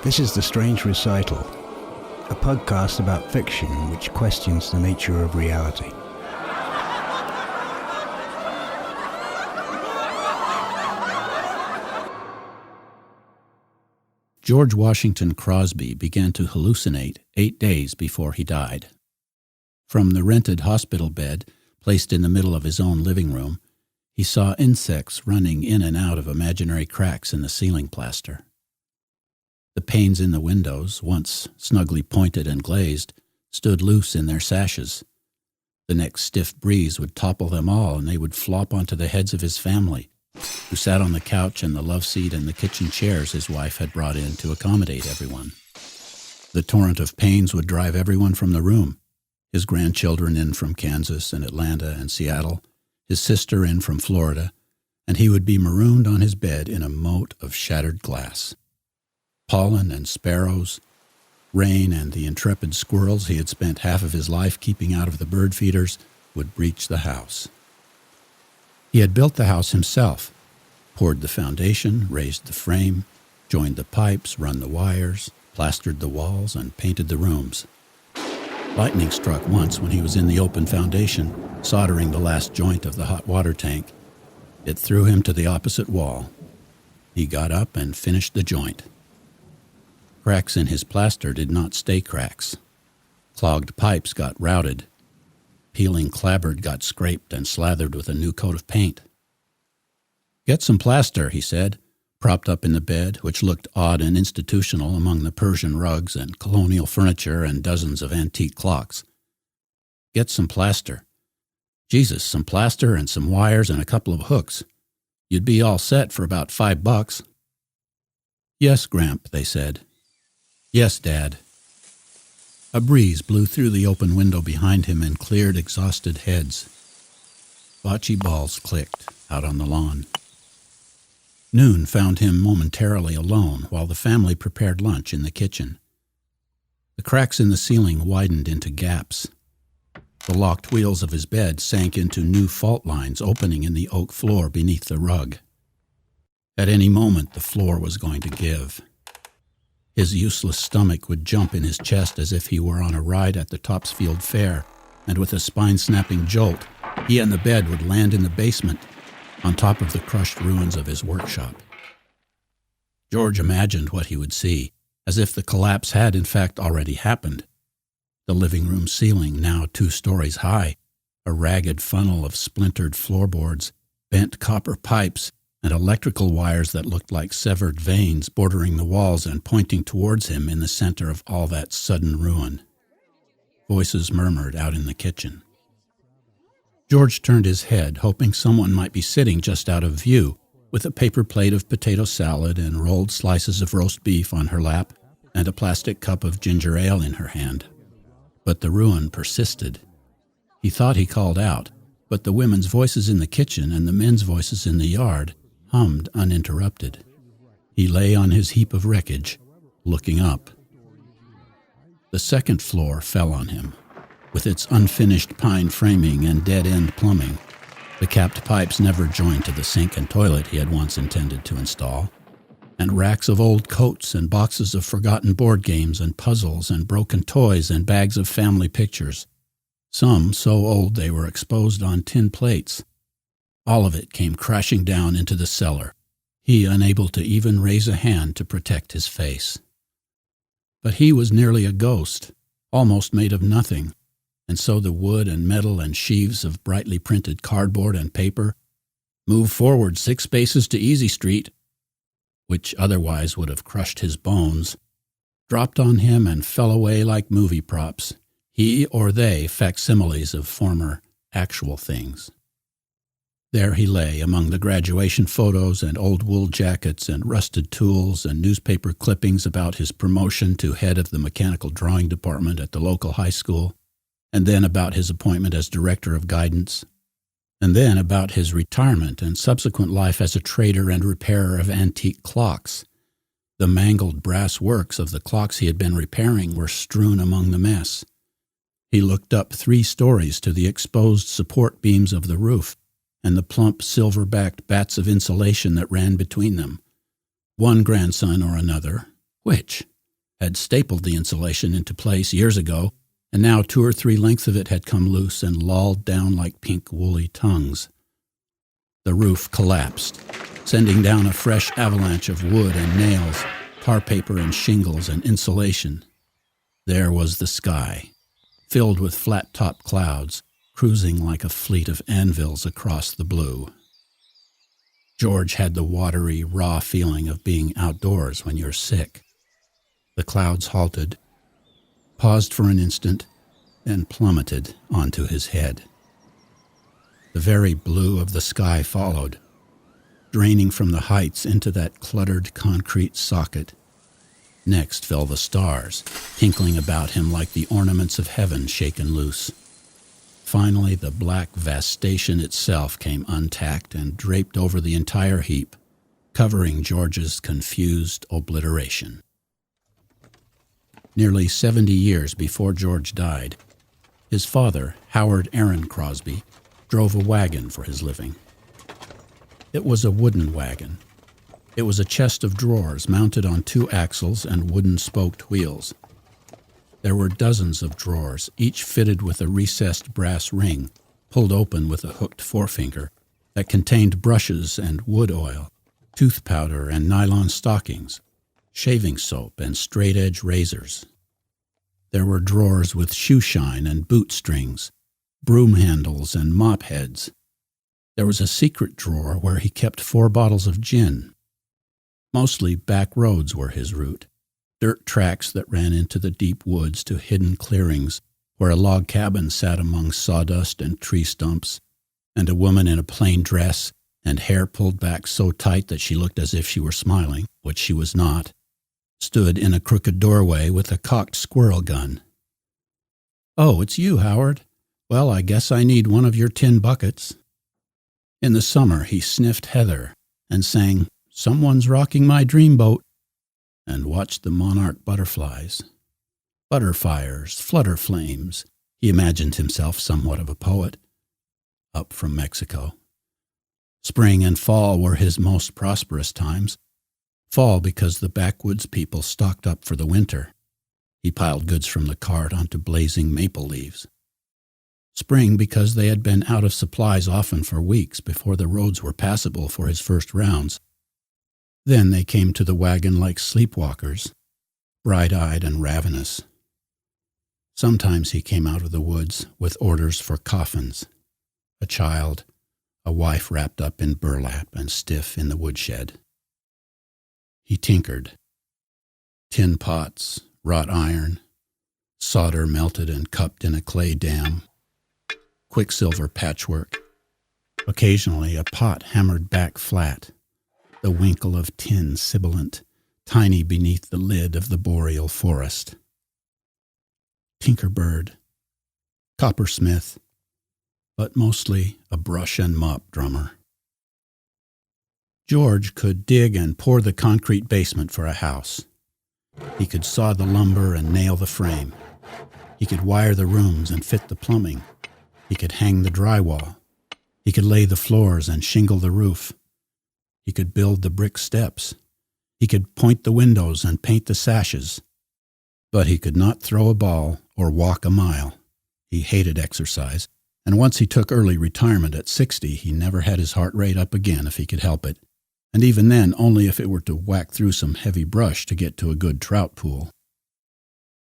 This is The Strange Recital, a podcast about fiction which questions the nature of reality. George Washington Crosby began to hallucinate 8 days before he died. From the rented hospital bed, placed in the middle of his own living room, he saw insects running in and out of imaginary cracks in the ceiling plaster. The panes in the windows, once snugly pointed and glazed, stood loose in their sashes. The next stiff breeze would topple them all, and they would flop onto the heads of his family, who sat on the couch and the love seat and the kitchen chairs his wife had brought in to accommodate everyone. The torrent of panes would drive everyone from the room, his grandchildren in from Kansas and Atlanta and Seattle, his sister in from Florida, and he would be marooned on his bed in a moat of shattered glass. Pollen and sparrows, rain and the intrepid squirrels he had spent half of his life keeping out of the bird feeders would breach the house. He had built the house himself, poured the foundation, raised the frame, joined the pipes, run the wires, plastered the walls, and painted the rooms. Lightning struck once when he was in the open foundation, soldering the last joint of the hot water tank. It threw him to the opposite wall. He got up and finished the joint. Cracks in his plaster did not stay cracks. Clogged pipes got routed. Peeling clapboard got scraped and slathered with a new coat of paint. "Get some plaster," he said, propped up in the bed, which looked odd and institutional among the Persian rugs and colonial furniture and dozens of antique clocks. "Get some plaster. Jesus, some plaster and some wires and a couple of hooks. You'd be all set for about $5. "Yes, Gramp," they said. "Yes, Dad." A breeze blew through the open window behind him and cleared exhausted heads. Bocce balls clicked out on the lawn. Noon found him momentarily alone while the family prepared lunch in the kitchen. The cracks in the ceiling widened into gaps. The locked wheels of his bed sank into new fault lines opening in the oak floor beneath the rug. At any moment the floor was going to give. His useless stomach would jump in his chest as if he were on a ride at the Topsfield Fair, and with a spine-snapping jolt, he and the bed would land in the basement, on top of the crushed ruins of his workshop. George imagined what he would see, as if the collapse had in fact already happened. The living room ceiling, now 2 stories high, a ragged funnel of splintered floorboards, bent copper pipes, and electrical wires that looked like severed veins bordering the walls and pointing towards him in the center of all that sudden ruin. Voices murmured out in the kitchen. George turned his head, hoping someone might be sitting just out of view, with a paper plate of potato salad and rolled slices of roast beef on her lap and a plastic cup of ginger ale in her hand. But the ruin persisted. He thought he called out, but the women's voices in the kitchen and the men's voices in the yard hummed uninterrupted. He lay on his heap of wreckage, looking up. The second floor fell on him, with its unfinished pine framing and dead-end plumbing, the capped pipes never joined to the sink and toilet he had once intended to install, and racks of old coats and boxes of forgotten board games and puzzles and broken toys and bags of family pictures, some so old they were exposed on tin plates. All of it came crashing down into the cellar, he unable to even raise a hand to protect his face. But he was nearly a ghost, almost made of nothing, and so the wood and metal and sheaves of brightly printed cardboard and paper, "Move forward 6 spaces to Easy Street," which otherwise would have crushed his bones, dropped on him and fell away like movie props, he or they facsimiles of former actual things. There he lay among the graduation photos and old wool jackets and rusted tools and newspaper clippings about his promotion to head of the mechanical drawing department at the local high school, and then about his appointment as director of guidance, and then about his retirement and subsequent life as a trader and repairer of antique clocks. The mangled brass works of the clocks he had been repairing were strewn among the mess. He looked up 3 stories to the exposed support beams of the roof, and the plump silver-backed bats of insulation that ran between them. One grandson or another, which? had stapled the insulation into place years ago, and now 2 or 3 lengths of it had come loose and lolled down like pink woolly tongues. The roof collapsed, sending down a fresh avalanche of wood and nails, tar paper and shingles and insulation. There was the sky, filled with flat-topped clouds, cruising like a fleet of anvils across the blue. George had the watery, raw feeling of being outdoors when you're sick. The clouds halted, paused for an instant, then plummeted onto his head. The very blue of the sky followed, draining from the heights into that cluttered concrete socket. Next fell the stars, tinkling about him like the ornaments of heaven shaken loose. Finally, the black vastation itself came untacked and draped over the entire heap, covering George's confused obliteration. Nearly 70 years before George died, his father, Howard Aaron Crosby, drove a wagon for his living. It was a wooden wagon. It was a chest of drawers mounted on 2 axles and wooden spoked wheels. There were dozens of drawers, each fitted with a recessed brass ring, pulled open with a hooked forefinger, that contained brushes and wood oil, tooth powder and nylon stockings, shaving soap and straight-edge razors. There were drawers with shoe shine and boot strings, broom handles and mop heads. There was a secret drawer where he kept 4 bottles of gin. Mostly back roads were his route, dirt tracks that ran into the deep woods to hidden clearings where a log cabin sat among sawdust and tree stumps, and a woman in a plain dress and hair pulled back so tight that she looked as if she were smiling, which she was not, stood in a crooked doorway with a cocked squirrel gun. "Oh, it's you, Howard. Well, I guess I need one of your tin buckets." In the summer, he sniffed heather and sang, "Someone's rocking my dreamboat," and watched the monarch butterflies. Butterfires, flutter flames. He imagined himself somewhat of a poet. Up from Mexico. Spring and fall were his most prosperous times. Fall because the backwoods people stocked up for the winter. He piled goods from the cart onto blazing maple leaves. Spring because they had been out of supplies often for weeks before the roads were passable for his first rounds. Then they came to the wagon like sleepwalkers, bright-eyed and ravenous. Sometimes he came out of the woods with orders for coffins, a child, a wife wrapped up in burlap and stiff in the woodshed. He tinkered. Tin pots, wrought iron, solder melted and cupped in a clay dam, quicksilver patchwork, occasionally a pot hammered back flat, the winkle of tin sibilant, tiny beneath the lid of the boreal forest. Tinkerbird, coppersmith, but mostly a brush and mop drummer. George could dig and pour the concrete basement for a house. He could saw the lumber and nail the frame. He could wire the rooms and fit the plumbing. He could hang the drywall. He could lay the floors and shingle the roof. He could build the brick steps. He could point the windows and paint the sashes. But he could not throw a ball or walk a mile. He hated exercise, and once he took early retirement at 60, he never had his heart rate up again if he could help it, and even then only if it were to whack through some heavy brush to get to a good trout pool.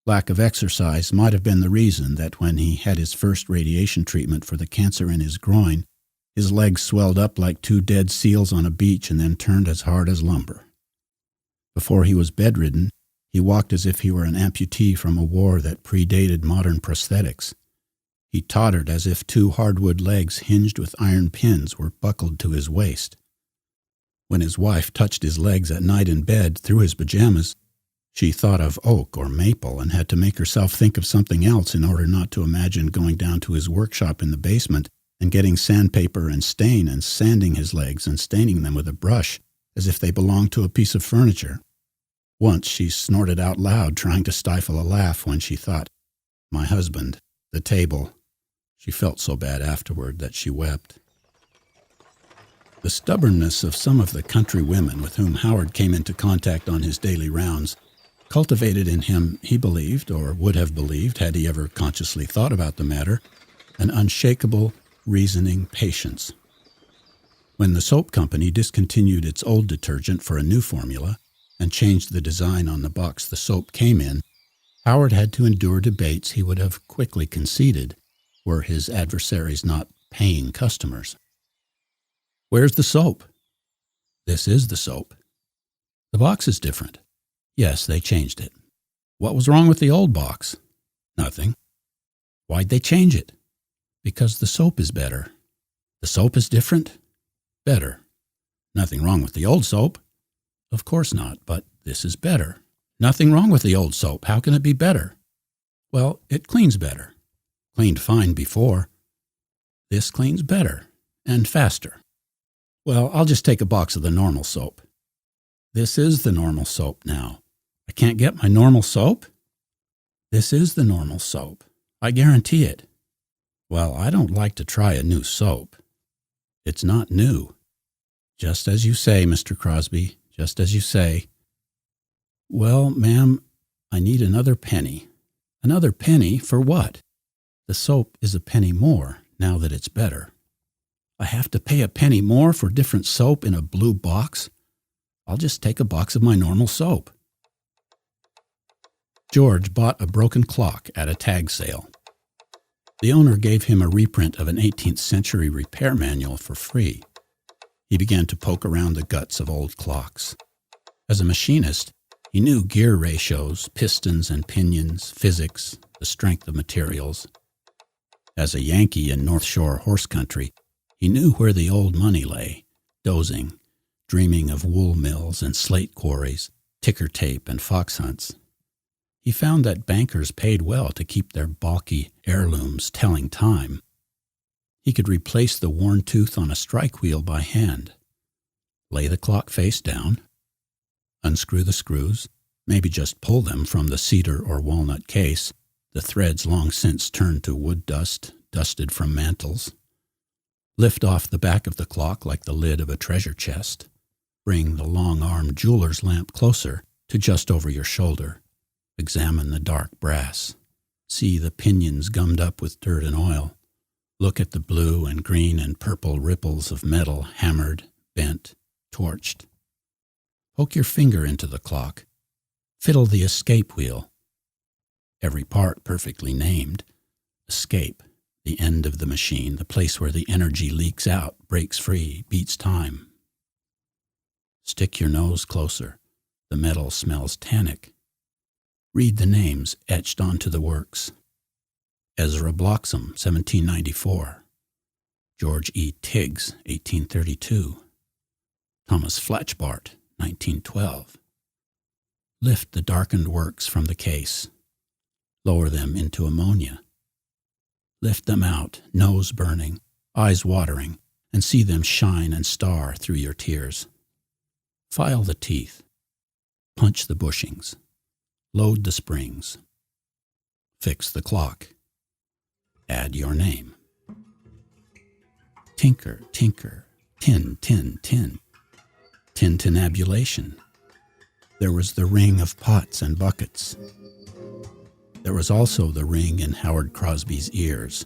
Lack of exercise might have been the reason that when he had his first radiation treatment for the cancer in his groin, his legs swelled up like 2 dead seals on a beach and then turned as hard as lumber. Before he was bedridden, he walked as if he were an amputee from a war that predated modern prosthetics. He tottered as if 2 hardwood legs hinged with iron pins were buckled to his waist. When his wife touched his legs at night in bed through his pajamas, she thought of oak or maple and had to make herself think of something else in order not to imagine going down to his workshop in the basement and getting sandpaper and stain and sanding his legs and staining them with a brush as if they belonged to a piece of furniture. Once she snorted out loud, trying to stifle a laugh when she thought, "My husband, the table." She felt so bad afterward that she wept. The stubbornness of some of the country women with whom Howard came into contact on his daily rounds cultivated in him, he believed, or would have believed had he ever consciously thought about the matter, an unshakable, reasoning patience. When the soap company discontinued its old detergent for a new formula and changed the design on the box the soap came in, Howard had to endure debates he would have quickly conceded were his adversaries not paying customers. Where's the soap? This is the soap. The box is different. Yes, they changed it. What was wrong with the old box? Nothing. Why'd they change it? Because the soap is better. The soap is different? Better. Nothing wrong with the old soap? Of course not, but this is better. Nothing wrong with the old soap. How can it be better? Well, it cleans better. Cleaned fine before. This cleans better and faster. Well, I'll just take a box of the normal soap. This is the normal soap now. I can't get my normal soap? This is the normal soap. I guarantee it. Well, I don't like to try a new soap. It's not new. Just as you say, Mr. Crosby, just as you say. Well, ma'am, I need another penny. Another penny for what? The soap is a penny more now that it's better. I have to pay a penny more for different soap in a blue box? I'll just take a box of my normal soap. George bought a broken clock at a tag sale. The owner gave him a reprint of an 18th century repair manual for free. He began to poke around the guts of old clocks. As a machinist, he knew gear ratios, pistons and pinions, physics, the strength of materials. As a Yankee in North Shore horse country, he knew where the old money lay, dozing, dreaming of wool mills and slate quarries, ticker tape and fox hunts. He found that bankers paid well to keep their balky heirlooms telling time. He could replace the worn tooth on a strike wheel by hand, lay the clock face down, unscrew the screws, maybe just pull them from the cedar or walnut case, the threads long since turned to wood dust, dusted from mantles. Lift off the back of the clock like the lid of a treasure chest. Bring the long-armed jeweler's lamp closer to just over your shoulder. Examine the dark brass. See the pinions gummed up with dirt and oil. Look at the blue and green and purple ripples of metal hammered, bent, torched. Poke your finger into the clock. Fiddle the escape wheel. Every part perfectly named. Escape, the end of the machine, the place where the energy leaks out, breaks free, beats time. Stick your nose closer. The metal smells tannic. Read the names etched onto the works. Ezra Bloxam, 1794. George E. Tiggs, 1832. Thomas Flatchbart, 1912. Lift the darkened works from the case. Lower them into ammonia. Lift them out, nose burning, eyes watering, and see them shine and star through your tears. File the teeth. Punch the bushings. Load the springs. Fix the clock. Add your name. Tinker, tinker, tin, tin, tin. Tintinabulation. There was the ring of pots and buckets. There was also the ring in Howard Crosby's ears,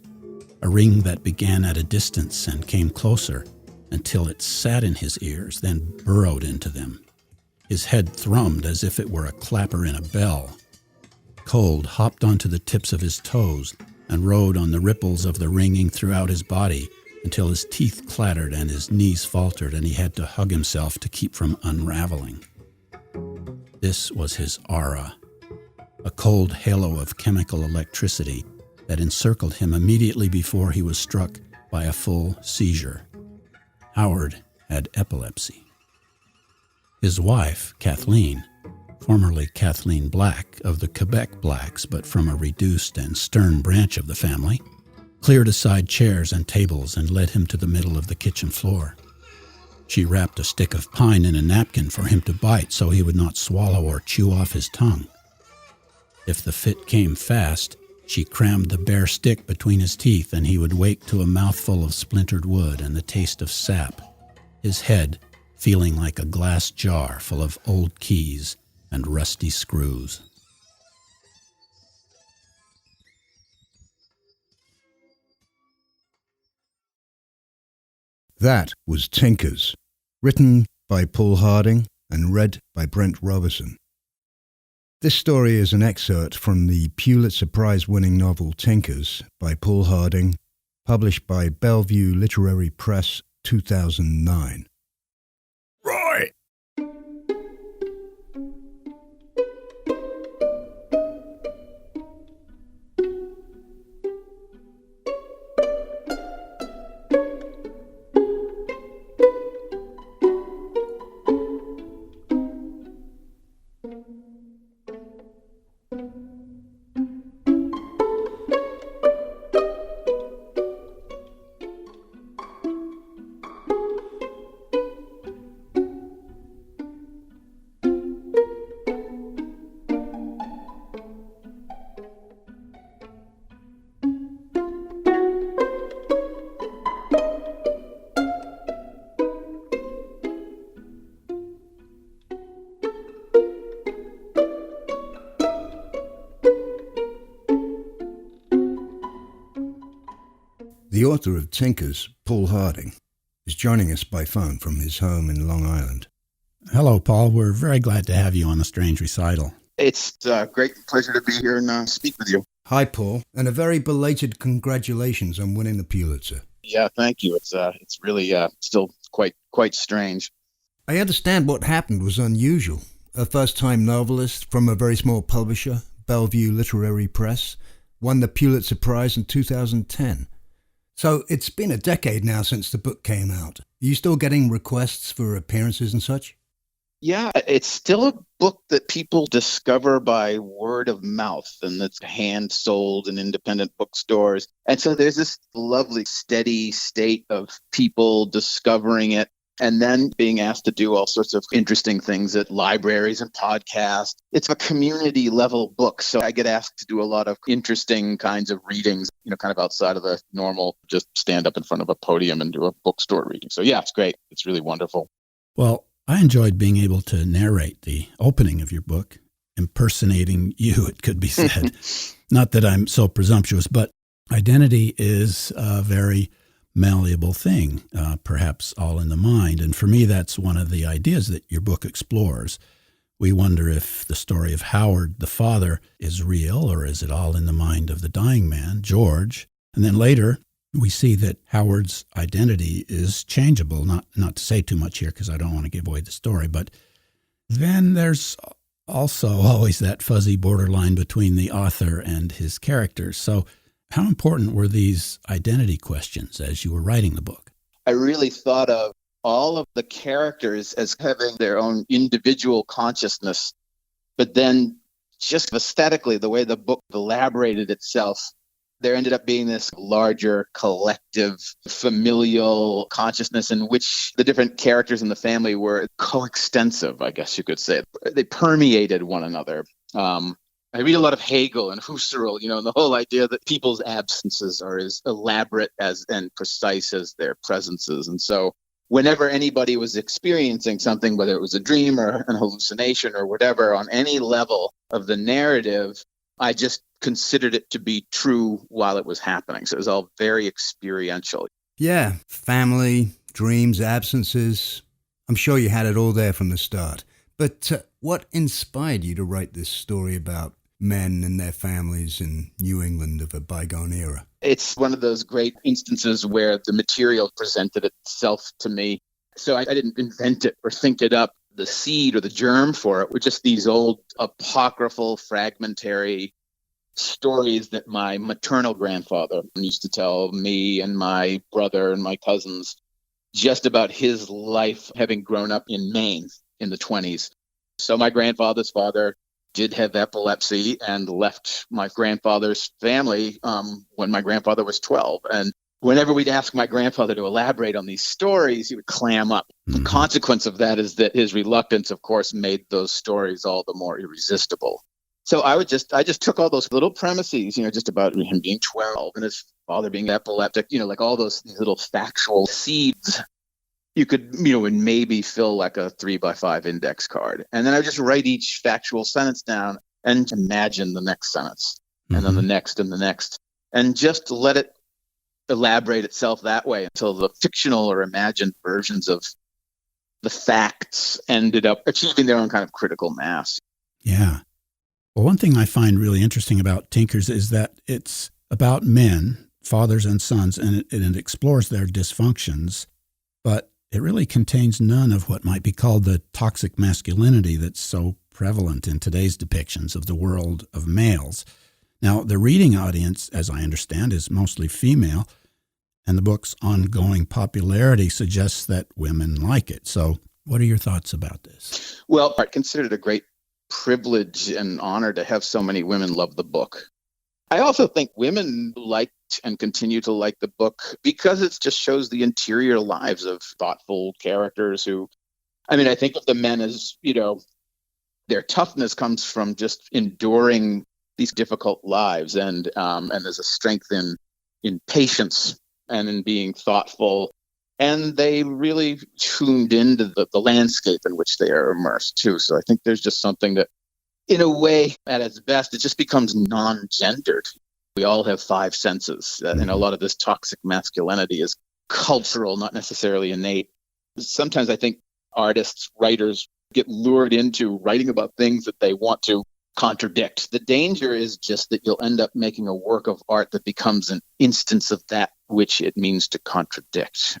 a ring that began at a distance and came closer until it sat in his ears, then burrowed into them. His head thrummed as if it were a clapper in a bell. Cold hopped onto the tips of his toes and rode on the ripples of the ringing throughout his body until his teeth clattered and his knees faltered and he had to hug himself to keep from unraveling. This was his aura, a cold halo of chemical electricity that encircled him immediately before he was struck by a full seizure. Howard had epilepsy. His wife, Kathleen, formerly Kathleen Black of the Quebec Blacks, but from a reduced and stern branch of the family, cleared aside chairs and tables and led him to the middle of the kitchen floor. She wrapped a stick of pine in a napkin for him to bite so he would not swallow or chew off his tongue. If the fit came fast, she crammed the bare stick between his teeth and he would wake to a mouthful of splintered wood and the taste of sap, his head feeling like a glass jar full of old keys and rusty screws. That was Tinkers, written by Paul Harding and read by Brent Robertson. This story is an excerpt from the Pulitzer Prize-winning novel Tinkers by Paul Harding, published by Bellevue Literary Press, 2009. Right! The author of Tinkers, Paul Harding, is joining us by phone from his home in Long Island. Hello, Paul. We're very glad to have you on A Strange Recital. It's a great pleasure to be here and speak with you. Hi, Paul, and a very belated congratulations on winning the Pulitzer. Yeah, thank you. It's really still quite strange. I understand what happened was unusual. A first-time novelist from a very small publisher, Bellevue Literary Press, won the Pulitzer Prize in 2010. So it's been a decade now since the book came out. Are you still getting requests for appearances and such? Yeah, it's still a book that people discover by word of mouth, and that's hand sold in independent bookstores. And so there's this lovely steady state of people discovering it and then being asked to do all sorts of interesting things at libraries and podcasts. It's a community level book. So I get asked to do a lot of interesting kinds of readings, kind of outside of the normal, just stand up in front of a podium and do a bookstore reading. So yeah, it's great. It's really wonderful. Well, I enjoyed being able to narrate the opening of your book, impersonating you, it could be said. Not that I'm so presumptuous, but identity is a very malleable thing, perhaps all in the mind. And for me, that's one of the ideas that your book explores. We wonder if the story of Howard, the father, is real, or is it all in the mind of the dying man, George? And then later, we see that Howard's identity is changeable. Not to say too much here because I don't want to give away the story, but then there's also always that fuzzy borderline between the author and his characters. So how important were these identity questions as you were writing the book? I really thought of all of the characters as having their own individual consciousness, but then just aesthetically, the way the book elaborated itself, there ended up being this larger collective familial consciousness in which the different characters in the family were coextensive, I guess you could say. They permeated one another. I read a lot of Hegel and Husserl, and the whole idea that people's absences are as elaborate and precise as their presences. And so whenever anybody was experiencing something, whether it was a dream or an hallucination or whatever, on any level of the narrative, I just considered it to be true while it was happening. So it was all very experiential. Yeah, family, dreams, absences. I'm sure you had it all there from the start. But what inspired you to write this story about men and their families in New England of a bygone era? It's one of those great instances where the material presented itself to me. So I didn't invent it or think it up. The seed or the germ for it were just these old apocryphal, fragmentary stories that my maternal grandfather used to tell me and my brother and my cousins, just about his life having grown up in Maine in the 1920s. So my grandfather's father did have epilepsy and left my grandfather's family when my grandfather was 12. And whenever we'd ask my grandfather to elaborate on these stories, he would clam up. The consequence of that is that his reluctance, of course, made those stories all the more irresistible. So I just took all those little premises, just about him being 12 and his father being epileptic, like all those little factual seeds, you could, and maybe fill like a 3x5 index card. And then I just write each factual sentence down and imagine the next sentence and then the next and the next, and just let it elaborate itself that way until the fictional or imagined versions of the facts ended up achieving their own kind of critical mass. Yeah. Well, one thing I find really interesting about Tinkers is that it's about men, fathers and sons, and it explores their dysfunctions, but it really contains none of what might be called the toxic masculinity that's so prevalent in today's depictions of the world of males. Now, the reading audience, as I understand, is mostly female, and the book's ongoing popularity suggests that women like it. So what are your thoughts about this? Well, I consider it a great privilege and honor to have so many women love the book. I also think women liked and continue to like the book because it just shows the interior lives of thoughtful characters who, I think of the men as, their toughness comes from just enduring these difficult lives, and there's a strength in patience and in being thoughtful. And they really tuned into the landscape in which they are immersed too. So I think there's just something that, in a way, at its best, it just becomes non-gendered. We all have five senses, and a lot of this toxic masculinity is cultural, not necessarily innate. Sometimes I think artists, writers get lured into writing about things that they want to contradict. The danger is just that you'll end up making a work of art that becomes an instance of that which it means to contradict.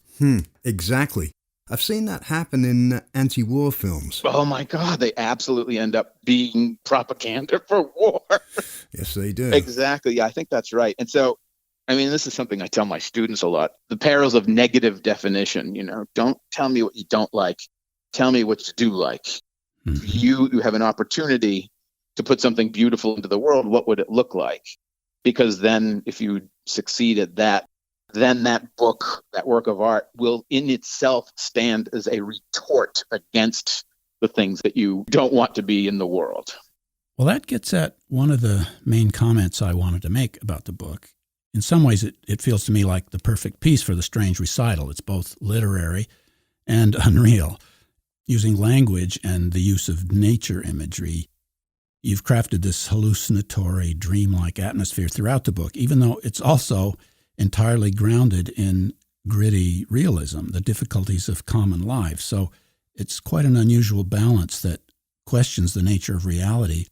Exactly. I've seen that happen in anti-war films. Oh my God, they absolutely end up being propaganda for war. Yes, they do. Exactly. Yeah, I think that's right. And so, this is something I tell my students a lot. The perils of negative definition, don't tell me what you don't like. Tell me what you do like. You have an opportunity to put something beautiful into the world. What would it look like? Because then if you succeed at that, then that book, that work of art, will in itself stand as a retort against the things that you don't want to be in the world. Well, that gets at one of the main comments I wanted to make about the book. In some ways, it feels to me like the perfect piece for the strange recital. It's both literary and unreal. Using language and the use of nature imagery, you've crafted this hallucinatory, dreamlike atmosphere throughout the book, even though it's also entirely grounded in gritty realism, the difficulties of common life. So it's quite an unusual balance that questions the nature of reality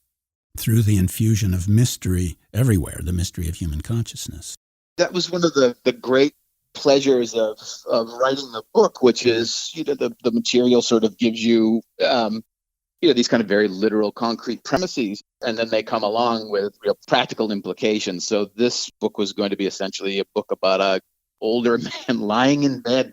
through the infusion of mystery everywhere, the mystery of human consciousness. That was one of the great pleasures of writing the book, which is, the material sort of gives you, these kind of very literal, concrete premises, and then they come along with real practical implications. So this book was going to be essentially a book about a older man lying in bed,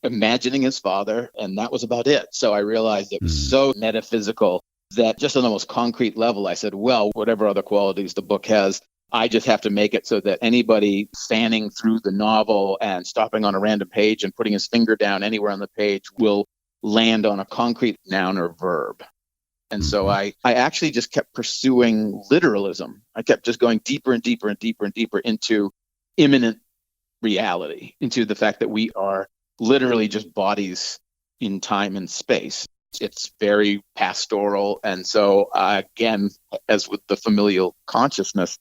imagining his father, and that was about it. So I realized it was so metaphysical that just on the most concrete level, I said, well, whatever other qualities the book has, I just have to make it so that anybody fanning through the novel and stopping on a random page and putting his finger down anywhere on the page will land on a concrete noun or verb. And so I actually just kept pursuing literalism. I kept just going deeper and deeper and deeper and deeper into imminent reality, into the fact that we are literally just bodies in time and space. It's very pastoral. And so, again, as with the familial consciousness,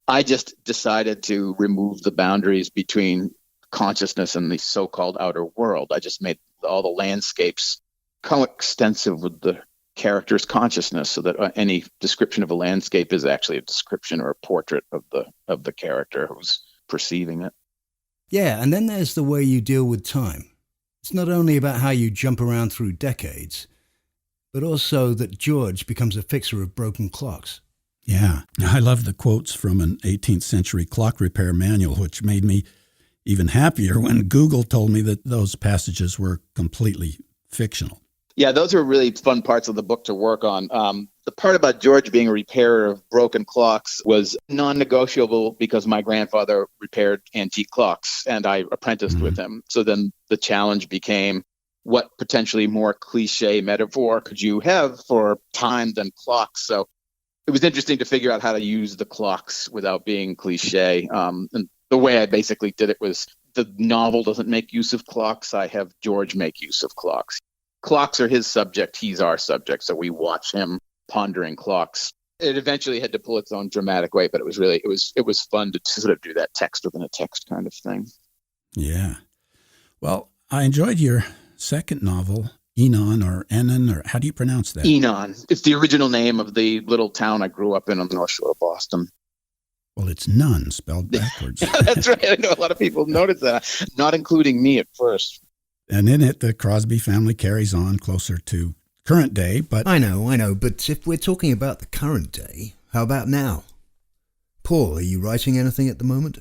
I just decided to remove the boundaries between consciousness and the so-called outer world. I just made all the landscapes coextensive with the character's consciousness, so that any description of a landscape is actually a description or a portrait of the character who's perceiving it. Yeah, and then there's the way you deal with time. It's not only about how you jump around through decades, but also that George becomes a fixer of broken clocks. Yeah, I love the quotes from an 18th century clock repair manual, which made me even happier when Google told me that those passages were completely fictional. Yeah, those are really fun parts of the book to work on. The part about George being a repairer of broken clocks was non-negotiable because my grandfather repaired antique clocks and I apprenticed with him. So then the challenge became, what potentially more cliche metaphor could you have for time than clocks? So it was interesting to figure out how to use the clocks without being cliche. And the way I basically did it was the novel doesn't make use of clocks, I have George make use of clocks. Clocks are his subject, he's our subject, so we watch him pondering clocks. It eventually had to pull its own dramatic weight, but it was fun to sort of do that text within a text kind of thing. Yeah. Well, I enjoyed your second novel, Enon or Enon, or how do you pronounce that? Enon. It's the original name of the little town I grew up in on the North Shore of Boston. Well, it's none spelled backwards. That's right. I know a lot of people noticed that, not including me at first. And in it, the Crosby family carries on closer to current day, but... I know, but if we're talking about the current day, how about now? Paul, are you writing anything at the moment?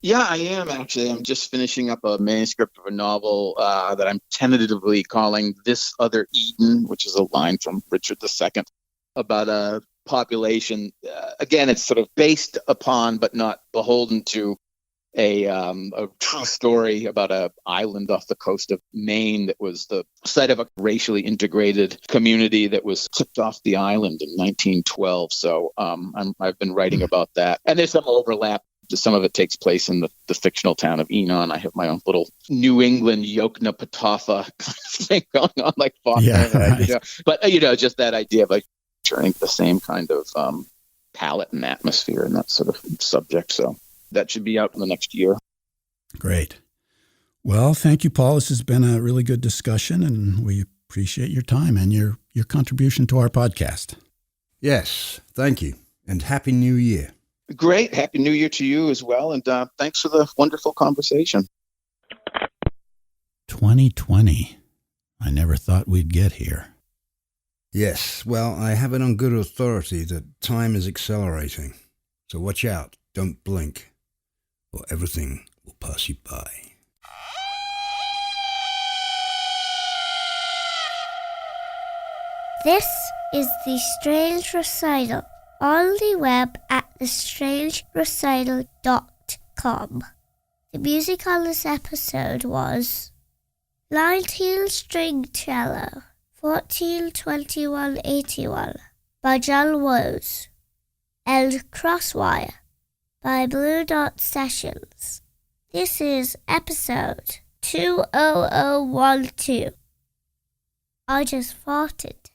Yeah, I am actually. I'm just finishing up a manuscript of a novel that I'm tentatively calling This Other Eden, which is a line from Richard II about a population. Again, it's sort of based upon, but not beholden to, a true story about an island off the coast of Maine that was the site of a racially integrated community that was tipped off the island in 1912. So I've been writing about that. And there's some overlap. Some of it takes place in the fictional town of Enon. I have my own little New England Yoknapatawpha kind of thing going on, like Faulkner. Yeah, right. But, just that idea of like turning the same kind of palette and atmosphere and that sort of subject. So that should be out in the next year. Great. Well, thank you, Paul. This has been a really good discussion, and we appreciate your time and your contribution to our podcast. Yes, thank you. And Happy New Year. Great. Happy New Year to you as well. And thanks for the wonderful conversation. 2020. I never thought we'd get here. Yes, well, I have it on good authority that time is accelerating. So watch out. Don't blink, or everything will pass you by. This is The Strange Recital on the web at thestrangerecital.com. The music on this episode was 19 String Cello, 142181 by John Woes, and Crosswire by Blue Dot Sessions. This is episode 20012. I just farted.